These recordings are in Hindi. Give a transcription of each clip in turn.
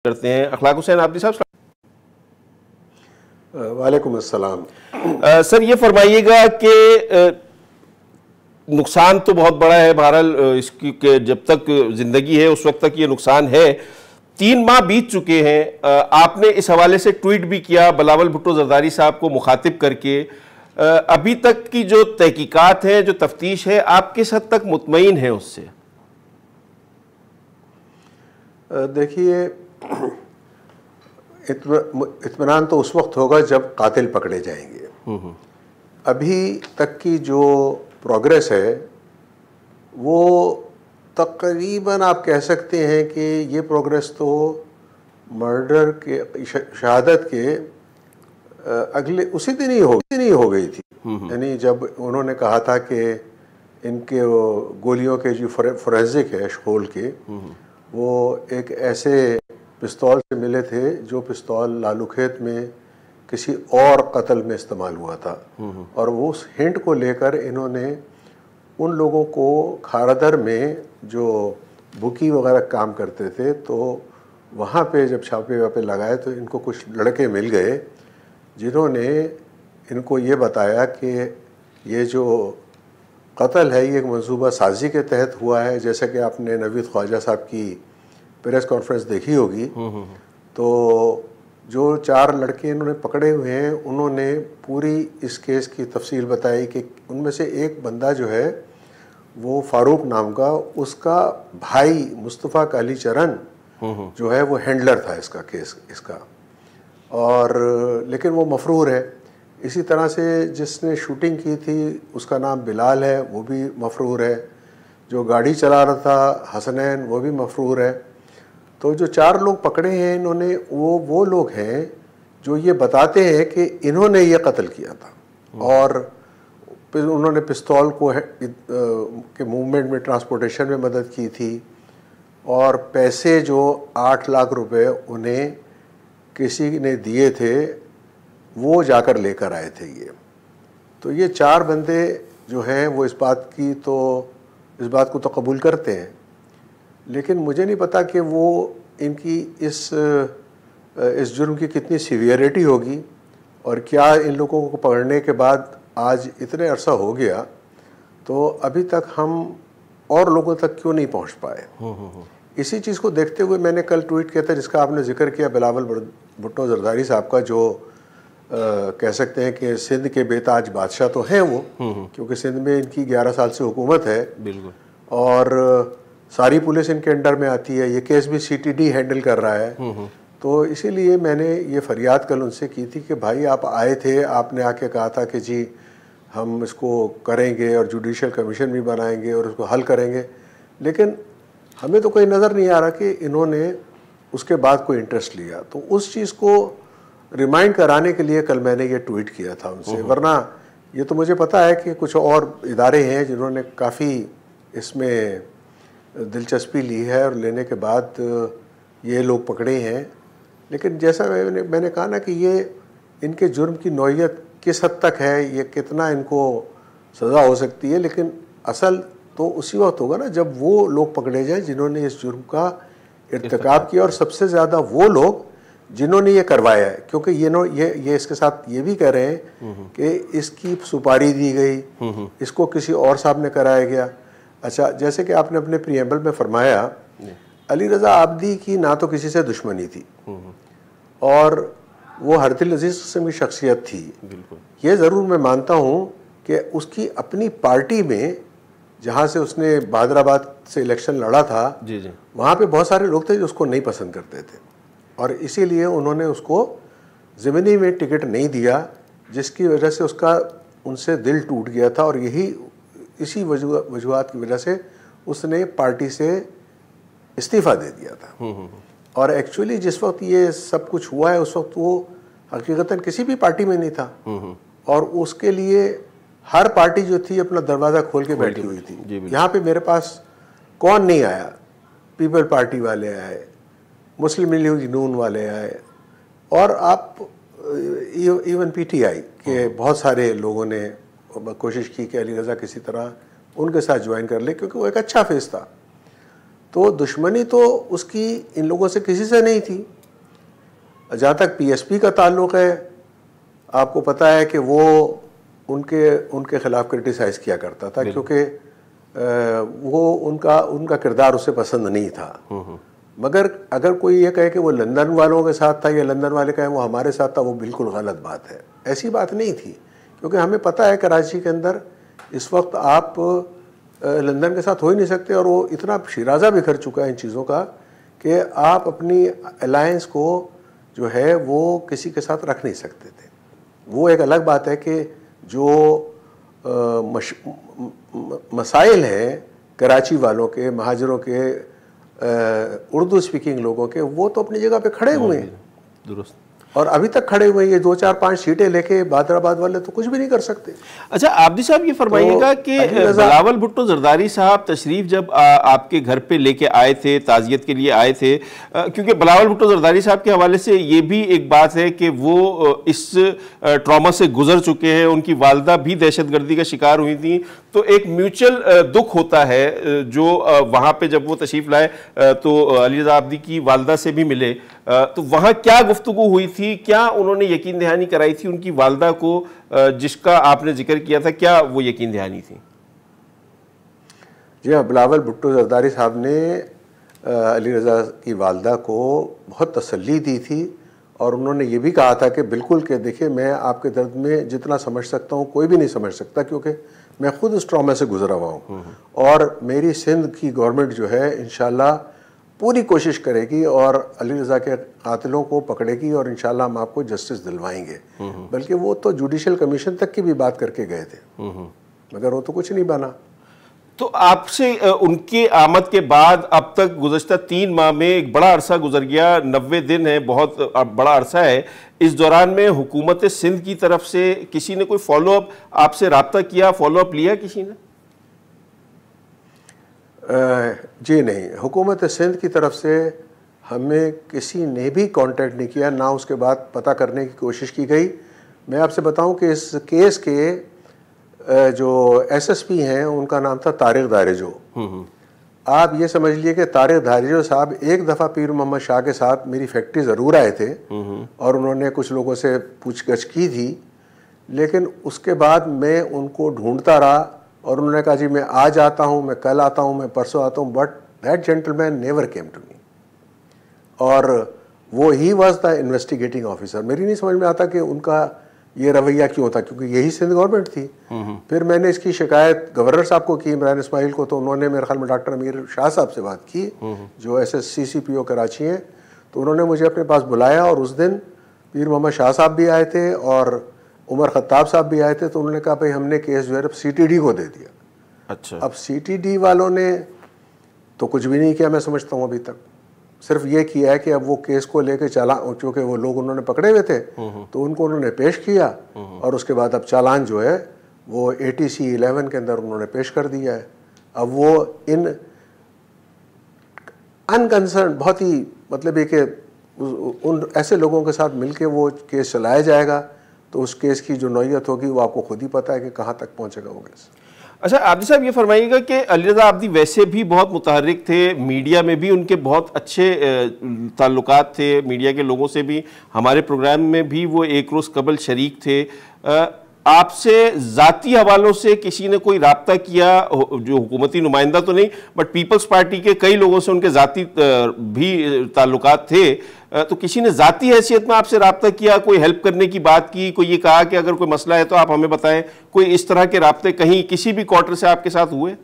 करते हैं। अखलाक हुसैन आबदी साहब, वालेकुम अस्सलाम। सर ये फरमाइएगा कि नुकसान तो बहुत बड़ा है, बहरहाल इसकी के जब तक जिंदगी है उस वक्त तक ये नुकसान है। 3 माह बीत चुके हैं। आपने इस हवाले से ट्वीट भी किया बिलावल भुट्टो जरदारी साहब को मुखातिब करके। अभी तक की जो तहकीकात है, जो तफ्तीश है, आप किस हद तक मुतमईन हैं उससे? देखिए, इत्मीनान तो उस वक्त होगा जब कातिल पकड़े जाएंगे। अभी तक की जो प्रोग्रेस है वो तकरीबन आप कह सकते हैं कि ये प्रोग्रेस तो मर्डर के शहादत के अगले उसी दिन ही हो गई थी। यानी जब उन्होंने कहा था कि इनके गोलियों के जो फोरेंसिक है शोल के, वो एक ऐसे पिस्तौल से मिले थे जो पिस्तौल लालूखेत में किसी और कत्ल में इस्तेमाल हुआ था। और वो उस हिंट को लेकर इन्होंने उन लोगों को खारदर में जो बुकी वगैरह काम करते थे, तो वहाँ पे जब छापे वापे लगाए तो इनको कुछ लड़के मिल गए जिन्होंने इनको ये बताया कि ये जो कत्ल है ये एक मंसूबा साजी के तहत हुआ है। जैसे कि आपने नवीद ख्वाजा साहब की प्रेस कॉन्फ्रेंस देखी होगी, तो जो 4 लड़के इन्होंने पकड़े हुए हैं उन्होंने पूरी इस केस की तफसील बताई कि उनमें से एक बंदा जो है वो फारूक नाम का, उसका भाई मुस्तफ़ा कालीचरण जो है वो हैंडलर था इसका केस इसका, और लेकिन वो मफरूर है। इसी तरह से जिसने शूटिंग की थी उसका नाम बिलाल है, वो भी मफरूर है। जो गाड़ी चला रहा था हसनैन, वो भी मफरूर है। तो जो 4 लोग पकड़े हैं इन्होंने, वो लोग हैं जो ये बताते हैं कि इन्होंने ये कत्ल किया था। और फिर उन्होंने पिस्तौल को के मूवमेंट में, ट्रांसपोर्टेशन में मदद की थी। और पैसे जो 8 लाख रुपए उन्हें किसी ने दिए थे वो जाकर लेकर आए थे ये। तो ये 4 बंदे जो हैं वो इस बात को तो कबूल करते हैं, लेकिन मुझे नहीं पता कि वो इनकी इस जुर्म की कितनी सीवियरिटी होगी और क्या इन लोगों को पकड़ने के बाद आज इतने अरसा हो गया तो अभी तक हम और लोगों तक क्यों नहीं पहुंच पाए। इसी चीज़ को देखते हुए मैंने कल ट्वीट किया था जिसका आपने जिक्र किया, बिलावल भुट्टो जरदारी साहब का, जो कह सकते हैं कि सिंध के बेताज बादशाह तो हैं वो, क्योंकि सिंध में इनकी 11 साल से हुकूमत है। बिल्कुल। और सारी पुलिस इनके अंडर में आती है, ये केस भी सीटीडी हैंडल कर रहा है। तो इसीलिए मैंने ये फरियाद कल उनसे की थी कि भाई आप आए थे, आपने आके कहा था कि जी हम इसको करेंगे और जुडिशल कमीशन भी बनाएंगे और उसको हल करेंगे, लेकिन हमें तो कोई नज़र नहीं आ रहा कि इन्होंने उसके बाद कोई इंटरेस्ट लिया। तो उस चीज़ को रिमाइंड कराने के लिए कल मैंने ये ट्वीट किया था उनसे, वरना ये तो मुझे पता है कि कुछ और इदारे हैं जिन्होंने काफ़ी इसमें दिलचस्पी ली है और लेने के बाद ये लोग पकड़े हैं। लेकिन जैसा मैंने कहा ना कि ये इनके जुर्म की नौइयत किस हद तक है, ये कितना इनको सज़ा हो सकती है, लेकिन असल तो उसी वक्त होगा ना जब वो लोग पकड़े जाएं जिन्होंने इस जुर्म का इर्तिकाब किया, और सबसे ज़्यादा वो लोग जिन्होंने ये करवाया है। क्योंकि ये इसके साथ ये भी कह रहे हैं कि इसकी सुपारी दी गई, इसको किसी और साहब ने कराया गया। अच्छा, जैसे कि आपने अपने प्रीएम्बल में फरमाया, अली रज़ा आबदी की ना तो किसी से दुश्मनी थी और वो हरदिल अजीज किस्म की शख्सियत थी। बिल्कुल, ये ज़रूर मैं मानता हूँ कि उसकी अपनी पार्टी में, जहाँ से उसने बहादुराबाद से इलेक्शन लड़ा था, वहाँ पे बहुत सारे लोग थे जो उसको नहीं पसंद करते थे और इसीलिए उन्होंने उसको ज़मीनी में टिकट नहीं दिया, जिसकी वजह से उसका उनसे दिल टूट गया था। और इसी वजूहात की वजह से उसने पार्टी से इस्तीफ़ा दे दिया था। और एक्चुअली जिस वक्त ये सब कुछ हुआ है उस वक्त वो हकीकतन किसी भी पार्टी में नहीं था और उसके लिए हर पार्टी जो थी अपना दरवाज़ा खोल के बैठी हुई थी। यहाँ पे मेरे पास कौन नहीं आया, पीपल पार्टी वाले आए, मुस्लिम लीग नून वाले आए, और आप इवन पीटीआई के बहुत सारे लोगों ने कोशिश की कि अली रज़ा किसी तरह उनके साथ ज्वाइन कर ले, क्योंकि वो एक अच्छा फेस था। तो दुश्मनी तो उसकी इन लोगों से किसी से नहीं थी। जहाँ तक पीएसपी का ताल्लुक़ है, आपको पता है कि वो उनके ख़िलाफ़ क्रिटिसाइज़ किया करता था, क्योंकि वो उनका किरदार उसे पसंद नहीं था। मगर अगर कोई ये कहे कि वो लंदन वालों के साथ था या लंदन वाले कहें वो हमारे साथ था, वो बिल्कुल गलत बात है। ऐसी बात नहीं थी, क्योंकि हमें पता है कराची के अंदर इस वक्त आप लंदन के साथ हो ही नहीं सकते, और वो इतना शिराजा बिखर चुका है इन चीज़ों का कि आप अपनी अलायंस को जो है वो किसी के साथ रख नहीं सकते थे। वो एक अलग बात है कि जो मसाइल हैं कराची वालों के, महाजरों के, उर्दू स्पीकिंग लोगों के, वो तो अपनी जगह पे खड़े हुए हैं, दुरुस्त, और अभी तक खड़े हुए हैं। ये 2-4-5 सीटें लेके बादराबाद वाले तो कुछ भी नहीं कर सकते। अच्छा आबदी साहब ये फरमाइएगा कि बिलावल भुट्टो जरदारी साहब तशरीफ जब आपके घर पे लेके आए थे, ताज़ियत के लिए आए थे, क्योंकि बिलावल भुट्टो जरदारी साहब के हवाले से ये भी एक बात है कि वो इस ट्रॉमा से गुजर चुके हैं, उनकी वालदा भी दहशतगर्दी का शिकार हुई थी, तो एक म्यूचुअल दुख होता है जो वहाँ पे जब वो तशरीफ़ लाए तो अली रज़ा आब्दी की वालदा से भी मिले, तो वहाँ क्या गुफ्तगू हुई थी, क्या उन्होंने यकीन दहानी कराई थी उनकी वालदा को जिसका आपने जिक्र किया था, क्या वो यकीन दहानी थी? जी हाँ, बिलावल भुट्टो जरदारी साहब ने अली रज़ा की वालदा को बहुत तसल्ली दी थी, और उन्होंने ये भी कहा था कि बिल्कुल कि देखिए मैं आपके दर्द में जितना समझ सकता हूँ कोई भी नहीं समझ सकता, क्योंकि मैं खुद उस ट्रॉमा से गुजरा हुआ हूँ, और मेरी सिंध की गवर्नमेंट जो है इंशाल्लाह पूरी कोशिश करेगी और अली रज़ा के कातिलों को पकड़ेगी, और इंशाल्लाह हम आपको जस्टिस दिलवाएंगे। बल्कि वो तो जुडिशल कमीशन तक की भी बात करके गए थे, मगर वो तो कुछ नहीं बना। तो आपसे उनके आमद के बाद अब तक गुज़श्ता 3 माह में एक बड़ा अरसा गुजर गया, 90 दिन है, बहुत बड़ा अरसा है। इस दौरान में हुकूमत सिंध की तरफ से किसी ने कोई फॉलोअप आपसे रब्ता किया, फॉलोअप लिया किसी ने? जी नहीं, हुकूमत सिंध की तरफ से हमें किसी ने भी कांटेक्ट नहीं किया, ना उसके बाद पता करने की कोशिश की गई। मैं आपसे बताऊं कि इस केस के जो एसएसपी हैं उनका नाम था तारिक दारेजो। आप ये समझ लीजिए कि तारिक दारेजो साहब एक दफ़ा पीर मोहम्मद शाह के साथ मेरी फैक्ट्री ज़रूर आए थे, और उन्होंने कुछ लोगों से पूछगछ की थी, लेकिन उसके बाद मैं उनको ढूंढता रहा, और उन्होंने कहा जी मैं आज आता हूँ, मैं कल आता हूँ, मैं परसों आता हूँ, but that gentleman never came to me. और वो ही वाज द इन्वेस्टिगेटिंग ऑफिसर। मेरी नहीं समझ में आता कि उनका ये रवैया क्यों होता, क्योंकि यही सिंध गवर्नमेंट थी। फिर मैंने इसकी शिकायत गवर्नर साहब को की, इमरान इस्माइल को, तो उन्होंने मेरे ख्याल में डॉक्टर अमीर शाह साहब से बात की, जो SSCCPO कराची हैं, तो उन्होंने मुझे अपने पास बुलाया, और उस दिन पीर मोहम्मद शाह साहब भी आए थे और उमर खत्ताब साहब भी आए थे। तो उन्होंने कहा भाई हमने केस जो है CTD को दे दिया। अच्छा, अब CTD वालों ने तो कुछ भी नहीं किया, मैं समझता हूँ अभी तक। सिर्फ ये किया है कि अब वो केस को लेके चालान, चूँकि वो लोग उन्होंने पकड़े हुए थे तो उनको उन्होंने पेश किया, और उसके बाद अब चालान जो है वो ATC 11 के अंदर उन्होंने पेश कर दिया है। अब वो इन अनकंसर्न, बहुत ही मतलब ये कि उन ऐसे लोगों के साथ मिलके वो केस चलाया जाएगा, तो उस केस की जो नौयत होगी वो आपको खुद ही पता है कि कहाँ तक पहुँचेगा वो केस। अच्छा आब्दी साहब ये फरमाइएगा कि अली रज़ा आब्दी वैसे भी बहुत मुतहर्रिक थे, मीडिया में भी उनके बहुत अच्छे ताल्लुकात थे, मीडिया के लोगों से भी, हमारे प्रोग्राम में भी वो एक रोज़ कबल शरीक थे। आपसे ज़ाती हवालों से किसी ने कोई राब्ता किया, जो हुकूमती नुमाइंदा तो नहीं बट पीपल्स पार्टी के कई लोगों से उनके ज़ाती भी ताल्लुकात थे, तो किसी ने ज़ाती हैसियत में आपसे राब्ता किया, कोई हेल्प करने की बात की, कोई ये कहा कि अगर कोई मसला है तो आप हमें बताएं, कोई इस तरह के राब्ते कहीं किसी भी क्वार्टर से आपके साथ हुए?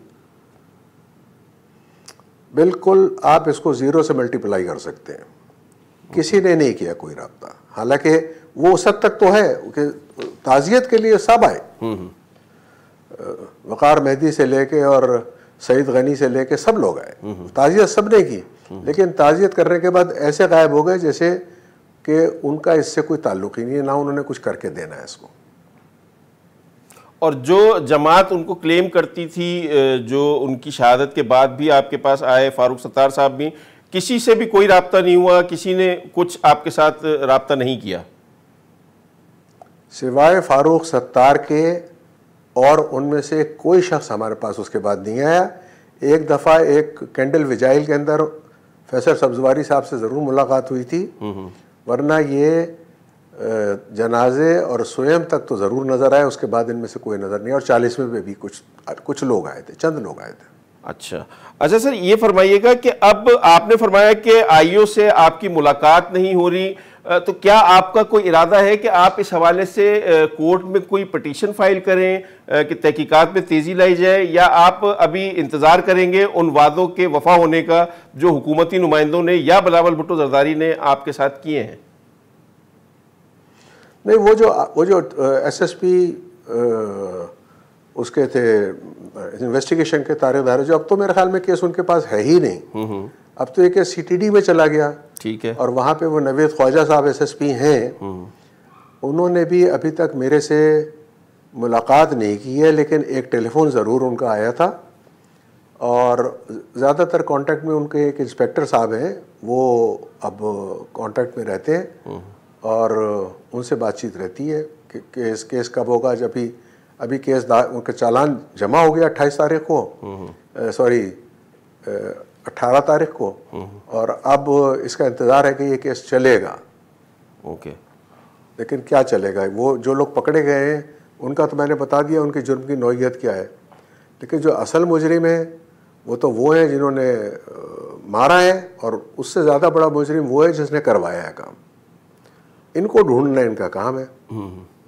बिल्कुल, आप इसको 0 से मल्टीप्लाई कर सकते हैं। किसी ने नहीं किया कोई राब्ता, हालांकि वो उस हद तक तो है कि ताज़ियत के लिए सब आए, वक़ार मेहदी से लेके और सईद गनी से लेके सब लोग आए, ताज़ियत सब ने की, लेकिन ताज़ियत करने के बाद ऐसे गायब हो गए जैसे कि उनका इससे कोई ताल्लुक ही नहीं है, ना उन्होंने कुछ करके देना है इसको। और जो जमात उनको क्लेम करती थी, जो उनकी शहादत के बाद भी आपके पास आए, फारूक सत्तार साहब भी, किसी से भी कोई राब्ता नहीं हुआ, किसी ने कुछ आपके साथ राब्ता नहीं किया? सिवाय फारूक सत्तार के और उनमें से कोई शख्स हमारे पास उसके बाद नहीं आया। एक दफ़ा एक कैंडल विजाइल के अंदर फैसल सब्जवारी साहब से ज़रूर मुलाकात हुई थी, वरना ये जनाजे और स्वयं तक तो ज़रूर नज़र आए, उसके बाद इनमें से कोई नज़र नहीं। और 40वें पे भी कुछ लोग आए थे, चंद लोग आए थे। अच्छा सर, ये फरमाइएगा कि अब आपने फरमाया कि आईओ से आपकी मुलाकात नहीं हो रही, तो क्या आपका कोई इरादा है कि आप इस हवाले से कोर्ट में कोई पिटीशन फाइल करें कि तहकीकात में तेज़ी लाई जाए, या आप अभी इंतज़ार करेंगे उन वादों के वफा होने का जो हुकूमती नुमाइंदों ने या बिलावल भुट्टो जरदारी ने आपके साथ किए हैं? नहीं, वो जो एसएसपी उसके थे इन्वेस्टिगेशन के तारेदार, जो अब तो मेरे ख्याल में केस उनके पास है ही नहीं, अब तो ये केस सीटीडी में चला गया। ठीक है। और वहाँ पे वो नवेद ख्वाजा साहब एसएसपी हैं, उन्होंने भी अभी तक मेरे से मुलाकात नहीं की है, लेकिन एक टेलीफोन ज़रूर उनका आया था। और ज़्यादातर कांटेक्ट में उनके एक इंस्पेक्टर साहब हैं, वो अब कांटेक्ट में रहते हैं और उनसे बातचीत रहती है कि केस कब होगा। जब अभी केस उनका चालान जमा हो गया 28 तारीख को, सॉरी 18 तारीख को, और अब इसका इंतज़ार है कि ये केस चलेगा। ओके। लेकिन क्या चलेगा, वो जो लोग पकड़े गए हैं उनका तो मैंने बता दिया उनकी जुर्म की नौइयत क्या है, लेकिन जो असल मुजरिम है वो हैं जिन्होंने मारा है, और उससे ज़्यादा बड़ा मुजरिम वो है जिसने करवाया है काम। इनको ढूंढना इनका काम है,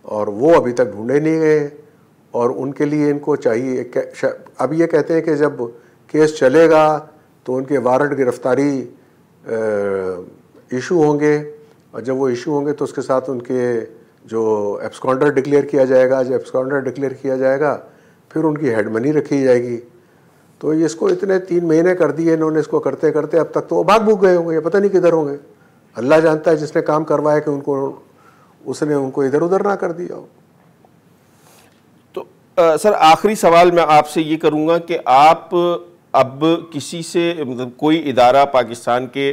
और वो अभी तक ढूंढे नहीं गए। और उनके लिए इनको चाहिए, अब ये कहते हैं कि जब केस चलेगा तो उनके वारंट गिरफ्तारी इशू होंगे, और जब वो इशू होंगे तो उसके साथ उनके जो एब्सकॉन्डर डिक्लेयर किया जाएगा। जब एब्सकॉन्डर डिक्लेयर किया जाएगा फिर उनकी हेड मनी रखी जाएगी। तो ये इसको इतने 3 महीने कर दिए इन्होंने, इसको करते करते अब तक तो वो भाग भूग गए होंगे, पता नहीं किधर होंगे। अल्लाह जानता है जिसने काम करवाया कि उसने उनको इधर उधर ना कर दिया हो। तो सर, आखिरी सवाल मैं आपसे ये करूँगा कि आप अब किसी से, मतलब कोई इदारा, पाकिस्तान के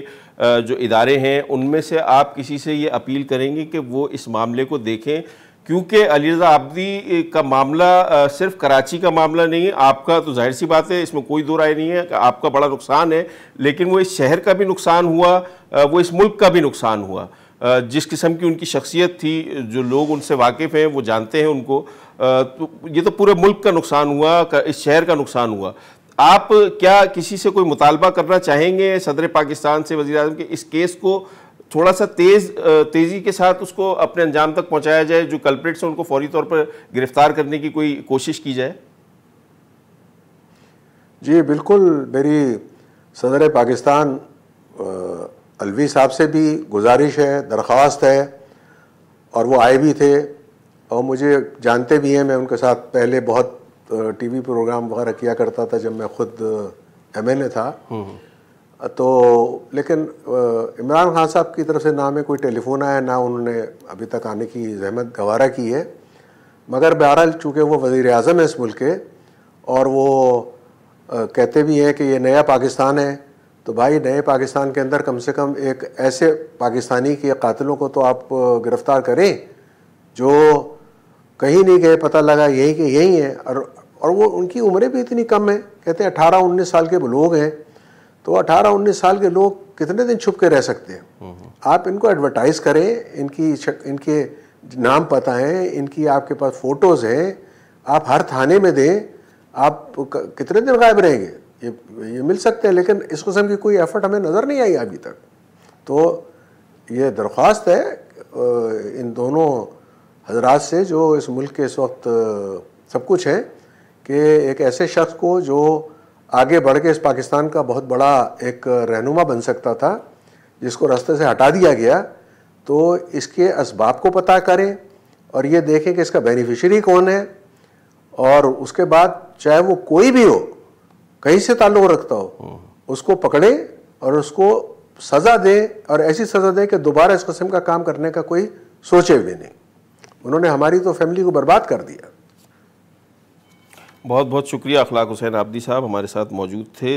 जो इदारे हैं उनमें से आप किसी से ये अपील करेंगे कि वो इस मामले को देखें, क्योंकि अली रज़ा आब्दी का मामला सिर्फ कराची का मामला नहीं है। आपका तो जाहिर सी बात है, इसमें कोई दो राय नहीं है कि आपका बड़ा नुकसान है, लेकिन वो इस शहर का भी नुकसान हुआ, वो इस मुल्क का भी नुकसान हुआ। जिस किस्म की उनकी शख्सियत थी, जो लोग उनसे वाकिफ़ हैं वो जानते हैं उनको, तो ये तो पूरे मुल्क का नुकसान हुआ, इस शहर का नुकसान हुआ। आप क्या किसी से कोई मुतालबा करना चाहेंगे सदर पाकिस्तान से, वज़ीर आज़म के, इस केस को थोड़ा सा तेज़ी के साथ उसको अपने अंजाम तक पहुंचाया जाए, जो कल्प्रिट्स हैं उनको फौरी तौर पर गिरफ्तार करने की कोई कोशिश की जाए? जी बिल्कुल, मेरी सदर पाकिस्तान अलवी साहब से भी गुजारिश है, दरख्वास्त है, और वो आए भी थे और मुझे जानते भी हैं। मैं उनके साथ पहले बहुत टीवी प्रोग्राम वगैरह किया करता था जब मैं खुद MNA था। तो लेकिन इमरान खान साहब की तरफ से ना हमें कोई टेलीफोन आया, ना उन्होंने अभी तक आने की जहमत गवारा की है। मगर बहरहाल चूँकि वो वज़ीर आज़म है इस मुल्क के, और वो कहते भी हैं कि ये नया पाकिस्तान है, तो भाई नए पाकिस्तान के अंदर कम से कम एक ऐसे पाकिस्तानी के कातिलों को तो आप गिरफ़्तार करें जो कहीं नहीं गए, पता लगा यहीं के यहीं है। और वो उनकी उम्रें भी इतनी कम है, कहते हैं 18-19 साल के लोग हैं। तो 18-19 साल के लोग कितने दिन छुप के रह सकते हैं? आप इनको एडवर्टाइज़ करें, इनके नाम पता है, इनकी आपके पास फ़ोटोज़ हैं, आप हर थाने में दें। आप कितने दिन गायब रहेंगे? ये मिल सकते हैं, लेकिन इस किस्म की कोई एफर्ट हमें नज़र नहीं आई अभी तक। तो ये दरख्वास्त है इन दोनों हजरात से जो इस मुल्क के इस वक्त सब कुछ है, कि एक ऐसे शख्स को जो आगे बढ़ के इस पाकिस्तान का बहुत बड़ा एक रहनुमा बन सकता था, जिसको रास्ते से हटा दिया गया, तो इसके असबाब को पता करें और ये देखें कि इसका बेनिफिशरी कौन है, और उसके बाद चाहे वो कोई भी हो, कहीं से ताल्लुक़ रखता हो, उसको पकड़ें और उसको सज़ा दें, और ऐसी सज़ा दें कि दोबारा इस किस्म का काम करने का कोई सोचे भी नहीं। उन्होंने हमारी तो फैमिली को बर्बाद कर दिया। बहुत बहुत शुक्रिया। अखलाक हुसैन आब्दी साहब हमारे साथ मौजूद थे।